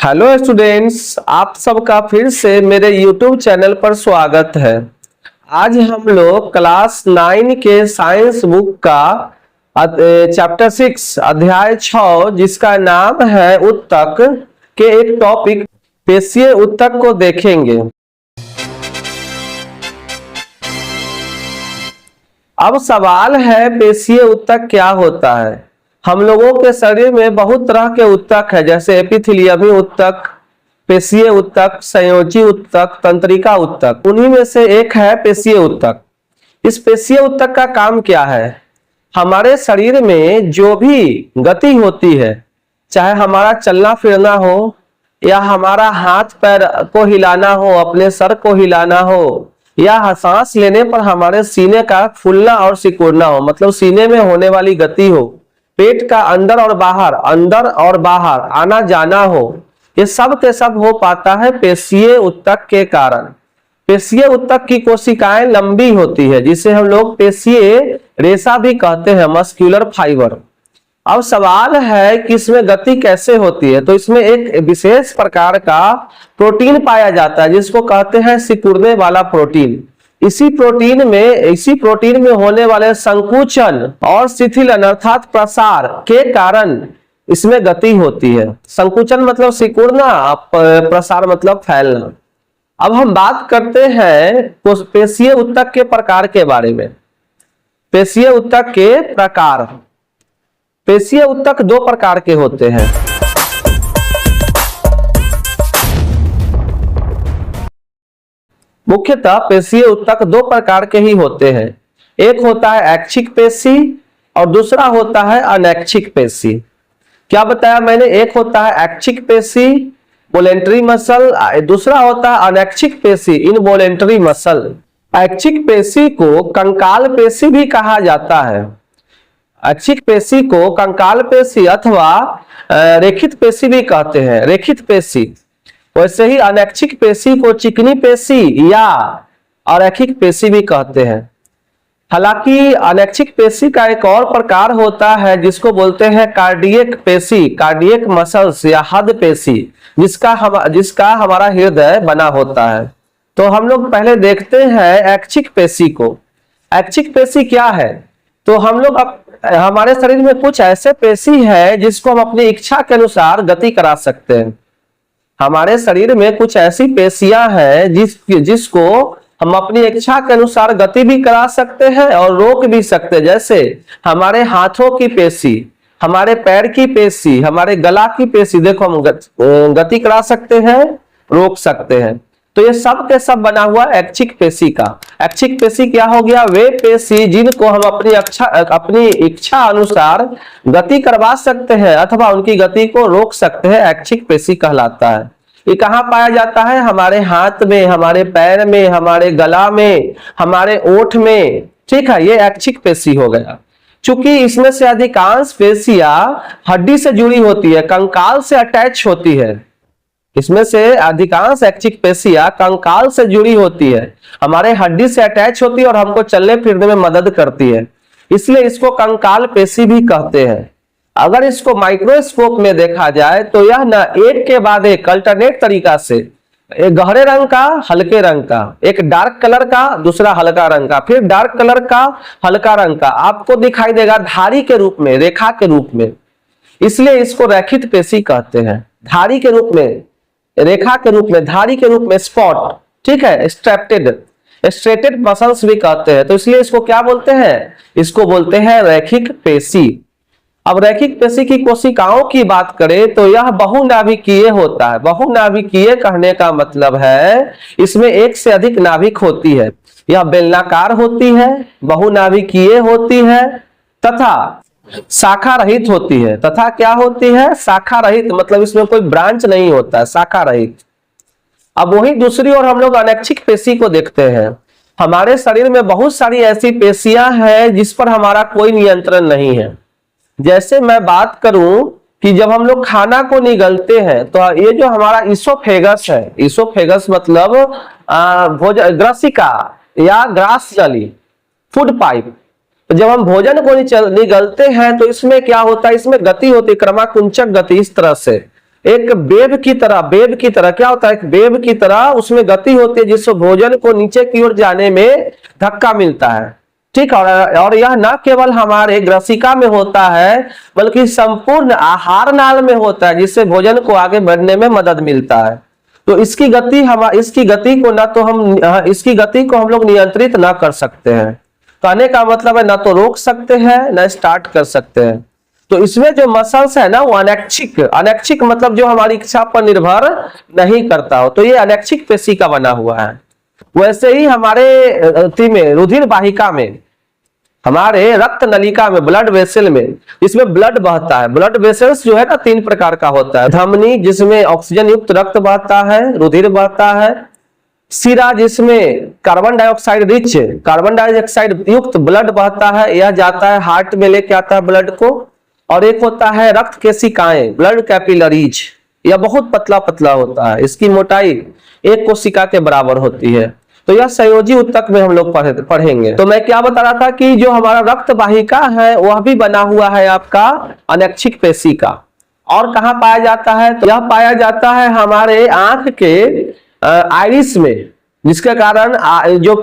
Hello students, आप सबका फिर से मेरे YouTube चैनल पर स्वागत है। आज हम लोग क्लास 9 के साइंस बुक का चैप्टर 6 अध्याय 6 जिसका नाम है उत्तक के एक टॉपिक पेशीय उत्तक को देखेंगे। अब सवाल है पेशीय उत्तक क्या होता है। हम लोगों के शरीर में बहुत तरह के उत्तक है, जैसे एपिथेलियमी उत्तक, पेशीय उत्तक, संयोजी उत्तक, तंत्रिका उत्तक। उन्हीं में से एक है पेशीय उत्तक। इस पेशीय उत्तक का काम क्या है? हमारे शरीर में जो भी गति होती है, चाहे हमारा चलना फिरना हो या हमारा हाथ पैर को हिलाना हो, अपने सर को हिलाना हो, या सांस लेने पर हमारे सीने का फूलना और सिकुड़ना हो, मतलब सीने में होने वाली गति हो, पेट का अंदर और बाहर आना जाना हो, ये सब के सब हो पाता है पेशीय उत्तक के कारण। पेशीय उत्तक की कोशिकाएं लंबी होती है, जिसे हम लोग पेशीय रेशा भी कहते हैं, मस्कुलर फाइबर। अब सवाल है कि इसमें गति कैसे होती है। तो इसमें एक विशेष प्रकार का प्रोटीन पाया जाता है जिसको कहते हैं सिकुड़ने वाला प्रोटीन। इसी प्रोटीन में होने वाले संकुचन और शिथिलन अर्थात प्रसार के कारण इसमें गति होती है। संकुचन मतलब सिकुड़ना, प्रसार मतलब फैलना। अब हम बात करते हैं पेशीय उत्तक के प्रकार के बारे में। पेशीय उत्तक के प्रकार। पेशीय उत्तक दो प्रकार के होते हैं। मुख्यतः पेशीय उत्तक दो प्रकार के ही होते हैं। एक होता है ऐच्छिक पेशी और दूसरा होता है अनैच्छिक पेशी। क्या बताया मैंने? एक होता है ऐच्छिक पेशी, वॉलेंटरी मसल, दूसरा होता है अनैच्छिक पेशी, इनवॉलेंटरी मसल। ऐच्छिक पेशी को कंकाल पेशी भी कहा जाता है। ऐच्छिक पेशी को कंकाल पेशी अथवा रेखित पेशी भी कहते हैं, रेखित पेशी। वैसे ही अनैच्छिक पेशी को चिकनी पेशी या अरैखिक पेशी भी कहते हैं। हालांकि अनैच्छिक पेशी का एक और प्रकार होता है जिसको बोलते हैं कार्डियक पेशी, कार्डियक मसल्स या हृदय पेशी, जिसका हमारा हृदय बना होता है। तो हम लोग पहले देखते हैं ऐच्छिक पेशी को। ऐच्छिक पेशी क्या है? तो हम लोग हमारे शरीर में कुछ ऐसे पेशी है जिसको हम अपनी इच्छा के अनुसार गति करा सकते हैं। हमारे शरीर में कुछ ऐसी पेशियां हैं जिसको हम अपनी इच्छा के अनुसार गति भी करा सकते हैं और रोक भी सकते हैं। जैसे हमारे हाथों की पेशी, हमारे पैर की पेशी, हमारे गला की पेशी, देखो हम गति करा सकते हैं, रोक सकते हैं। तो ये सब के सब बना हुआ ऐच्छिक पेशी का। ऐच्छिक पेशी क्या हो गया? वे पेशी जिनको हम अपनी इच्छा अनुसार गति करवा सकते हैं अथवा उनकी गति को रोक सकते हैं, ऐच्छिक पेशी कहलाता है। ये कहाँ पाया जाता है? हमारे हाथ में, हमारे पैर में, हमारे गला में, हमारे ओठ में। ठीक है, ये ऐच्छिक पेशी हो गया। चूंकि इसमें से अधिकांश पेशियां हड्डी से जुड़ी होती है, कंकाल से अटैच होती है। इसमें से अधिकांश ऐच्छिक पेशियां कंकाल से जुड़ी होती है, हमारे हड्डी से अटैच होती है और हमको चलने फिरने में मदद करती है, इसलिए इसको कंकाल पेशी भी कहते हैं। अगर इसको माइक्रोस्कोप में देखा जाए तो यह ना एक के बाद एक अल्टरनेट तरीका से, एक गहरे रंग का, हल्के रंग का, एक डार्क कलर का, दूसरा हल्का रंग का, फिर डार्क कलर का, हल्का रंग का आपको दिखाई देगा धारी के रूप में, रेखा के रूप में। इसलिए इसको रैखित पेशी कहते हैं। धारी के रूप में, रेखा के रूप में, धारी के रूप में, स्पॉट। ठीक है, स्ट्रेटेड मसल्स भी कहते हैं। तो इसलिए इसको क्या बोलते हैं? इसको बोलते हैं रैखिक पेशी। अब रैखिक पेशी की कोशिकाओं की बात करें तो यह बहुनाभिकीय होता है। बहुनाभिकीय कहने का मतलब है इसमें एक से अधिक नाभिक होती है। यह बेलनाकार होती है, बहुनाभिकीय होती है तथा शाखा रहित होती है। तथा क्या होती है? शाखा रहित, मतलब इसमें कोई ब्रांच नहीं होता है, शाखा रहित। अब वही दूसरी ओर हम लोग अनैच्छिक पेशी को देखते हैं। हमारे शरीर में बहुत सारी ऐसी पेशियां हैं जिस पर हमारा कोई नियंत्रण नहीं है। जैसे मैं बात करूं कि जब हम लोग खाना को निगलते हैं तो ये जो हमारा इसोफेगस है, इसोफेगस मतलब भोजन ग्रसिका या ग्रास नली, फूड पाइप। जब हम भोजन को निगलते हैं तो इसमें क्या होता है? इसमें गति होती है, क्रमाकुंचक गति। इस तरह से एक वेव की तरह क्या होता है, एक वेव की तरह उसमें गति होती है जिससे भोजन को नीचे की ओर जाने में धक्का मिलता है। ठीक है, और यह न केवल हमारे ग्रसिका में होता है बल्कि संपूर्ण आहार नाल में होता है, जिससे भोजन को आगे बढ़ने में मदद मिलता है। तो इसकी गति को हम लोग नियंत्रित ना कर सकते हैं। कहने का मतलब है ना तो रोक सकते हैं ना स्टार्ट कर सकते हैं। तो इसमें जो मसल्स है ना वो अनैच्छिक मतलब जो हमारी इच्छा पर निर्भर नहीं करता हो, तो ये अनैच्छिक पेशी का बना हुआ है। वैसे ही हमारे में रुधिर वाहिका में, हमारे रक्त नलिका में, ब्लड वेसल में, इसमें ब्लड बहता है। ब्लड वेसल्स जो है ना 3 प्रकार का होता है। धमनी जिसमें ऑक्सीजन युक्त रक्त बहता है, रुधिर बहता है। सिरा जिसमें कार्बन डाइऑक्साइड युक्त ब्लड बहता है, यह जाता है हार्ट में लेके आता है ब्लड को। और एक होता है रक्त केशिकाएं, ब्लड कैपिलरीज, यह बहुत पतला पतला होता है, इसकी मोटाई एक कोशिका के बराबर होती है। तो यह संयोजी ऊतक में हम लोग पढ़ेंगे। तो मैं क्या बता रहा था कि जो हमारा रक्त वाहिका है वह भी बना हुआ है आपका अनैच्छिक पेशी का। और कहाँ पाया जाता है, तो यह पाया जाता है हमारे आंख के आइरिस में, जिसके कारण जो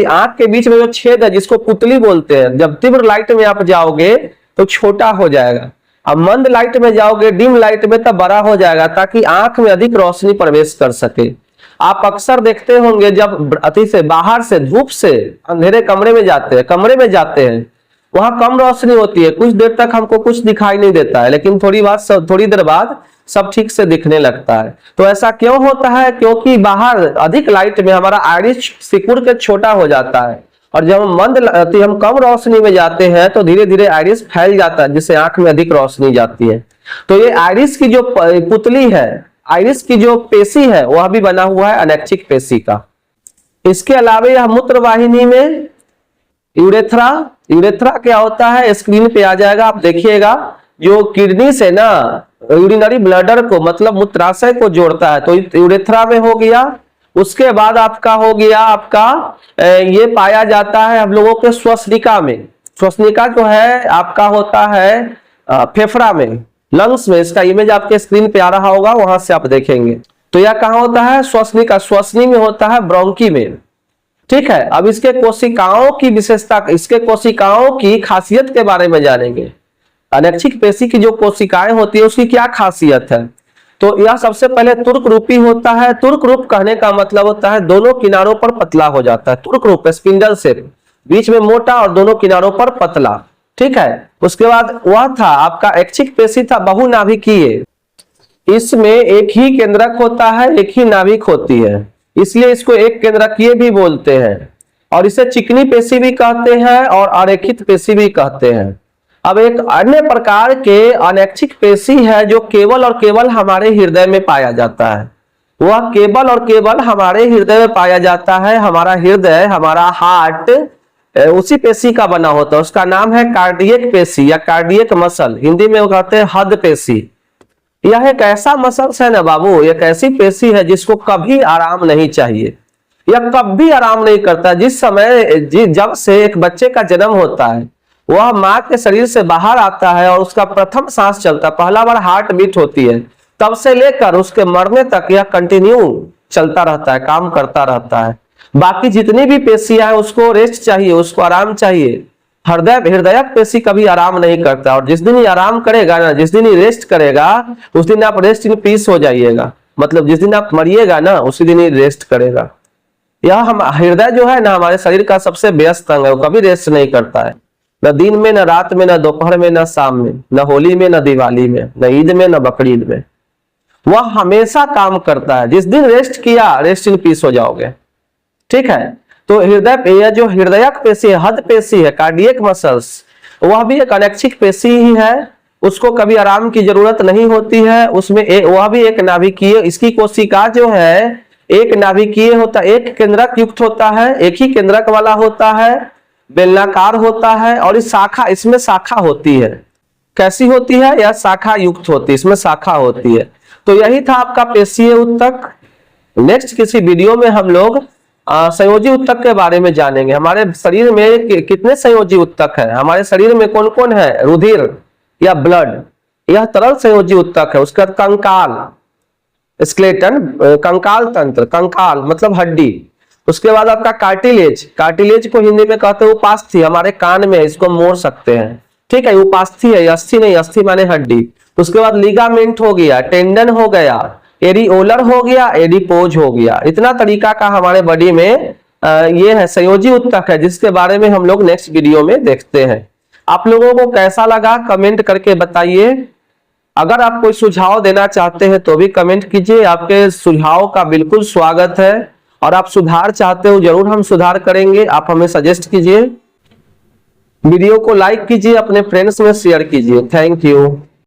आंख के बीच में जो छेद है जिसको पुतली बोलते हैं, जब तीव्र लाइट में आप जाओगे तो छोटा हो जाएगा, अब मंद लाइट में जाओगे, डिम लाइट में, तब बड़ा हो जाएगा, ताकि आंख में अधिक रोशनी प्रवेश कर सके। आप अक्सर देखते होंगे जब अति से बाहर से धूप से अंधेरे कमरे में जाते हैं वहां कम रोशनी होती है, कुछ देर तक हमको कुछ दिखाई नहीं देता है, लेकिन थोड़ी देर बाद सब ठीक से दिखने लगता है। तो ऐसा क्यों होता है, क्योंकि बाहर अधिक लाइट में हमारा आइरिस सिकुड़ के छोटा हो जाता है, और जब हम कम रोशनी में जाते हैं तो धीरे धीरे आइरिस फैल जाता है, जिससे आंख में अधिक रोशनी जाती है। तो ये आइरिस की जो पुतली है, आइरिस की जो पेशी है, वह भी बना हुआ है अनैच्छिक पेशी का। इसके अलावा यह मूत्र वाहिनी में यूरेथ्रा क्या होता है, स्क्रीन पे आ जाएगा, आप देखिएगा। जो किडनी से ना यूरिनरी ब्लडर को, मतलब मूत्राशय को जोड़ता है, तो यूरेथ्रा में हो गया। उसके बाद आपका हो गया ये पाया जाता है हम लोगों के श्वसनिका में। श्वसनिका जो है आपका होता है फेफड़ा में, लंग्स में। इसका इमेज आपके स्क्रीन पे आ रहा होगा, वहां से आप देखेंगे। तो यह कहाँ होता है, श्वसनिका, श्वसनी में होता है, ब्रोंकी में। ठीक है, अब इसके कोशिकाओं की विशेषता, इसके कोशिकाओं की खासियत के बारे में जानेंगे। अनैच्छिक पेशी की जो कोशिकाएं होती है उसकी क्या खासियत है। तो यह सबसे पहले तुर्क रूपी होता है। तुर्क रूप कहने का मतलब होता है दोनों किनारों पर पतला हो जाता है। तुर्क रूप स्पिंडल शेप, बीच में मोटा और दोनों किनारों पर पतला। ठीक है, उसके बाद वह था आपका ऐच्छिक पेशी था बहुनाभिकीय। इसमें एक ही केंद्रक होता है, एक ही नाभिक होती है, इसलिए इसको एक केंद्रकीय भी बोलते हैं। और इसे चिकनी पेशी भी कहते हैं और अरेखित पेशी भी कहते हैं। अब एक अन्य प्रकार के अनैच्छिक पेशी है जो केवल और केवल हमारे हृदय में पाया जाता है। वह केवल और केवल हमारे हृदय में पाया जाता है। हमारा हृदय, हमारा हार्ट उसी पेशी का बना होता है। उसका नाम है कार्डियक पेशी या कार्डियक मसल, हिंदी में वो कहते हैं हृदय पेशी। यह एक ऐसा मसल्स है ना बाबू, एक ऐसी पेशी है जिसको कभी आराम नहीं चाहिए, यह कभी आराम नहीं करता। जब से एक बच्चे का जन्म होता है, वह माँ के शरीर से बाहर आता है और उसका प्रथम सांस चलता है, पहला बार हार्ट बीट होती है, तब से लेकर उसके मरने तक यह कंटिन्यू चलता रहता है, काम करता रहता है। बाकी जितनी भी पेशियां हैं उसको रेस्ट चाहिए, उसको आराम चाहिए। हृदयक पेशी कभी आराम नहीं करता, और जिस दिन ही आराम करेगा ना, जिस दिन ही रेस्ट करेगा, उस दिन आप रेस्ट इन पीस हो जाइएगा। मतलब जिस दिन आप मरिएगा ना, उसी दिन ही रेस्ट करेगा। यह हम हृदय जो है ना हमारे शरीर का सबसे व्यस्त अंग है, वो कभी रेस्ट नहीं करता है, न दिन में, न रात में, न दोपहर में, न शाम में, न होली में, न दिवाली में, न ईद में, न बकरीद में। वह हमेशा काम करता है। जिस दिन रेस्ट किया, रेस्ट इन पीस हो जाओगे। ठीक है, तो हृदय, जो हृदयक पेशी है, हद पेशी है, कार्डियक मसल्स, वह भी एक अनैच्छिक पेशी ही है। उसको कभी आराम की जरूरत नहीं होती है। उसमें वह भी एक नाभिकीय, इसकी कोशिका जो है एक नाभिकीय होता है, एक केंद्रक युक्त होता है, एक ही केंद्रक वाला होता है, बेलनाकार होता है। और इसमें शाखा होती है। कैसी होती है, यह शाखा युक्त होती है, इसमें शाखा होती है। तो यही था आपका पेशीय ऊतक। नेक्स्ट किसी वीडियो में हम लोग संयोजी ऊतक के बारे में जानेंगे। हमारे शरीर में कितने संयोजी ऊतक है, हमारे शरीर में कौन कौन है, रुधिर या ब्लड, यह तरल संयोजी उत्तक है। उसके बाद कंकाल, स्केलेटन, कंकाल तंत्र, कंकाल मतलब हड्डी। उसके बाद आपका कार्टिलेज, कार्टिलेज को हिंदी में कहते हैं उपास्थि, हमारे कान में इसको मोड़ सकते हैं, ठीक है, उपास्थि है, अस्थि नहीं, अस्थि माने हड्डी। उसके बाद लिगामेंट हो गया, टेंडन हो गया, एरिओलर हो गया, एडिपोज हो गया। इतना तरीका का हमारे बॉडी में ये है संयोजी उत्तक है, जिसके बारे में हम लोग नेक्स्ट वीडियो में देखते हैं। आप लोगों को कैसा लगा कमेंट करके बताइए। अगर आप कोई सुझाव देना चाहते हैं तो भी कमेंट कीजिए, आपके सुझाव का बिल्कुल स्वागत है। और आप सुधार चाहते हो जरूर हम सुधार करेंगे, आप हमें सजेस्ट कीजिए। वीडियो को लाइक कीजिए, अपने फ्रेंड्स में शेयर कीजिए। Thank you.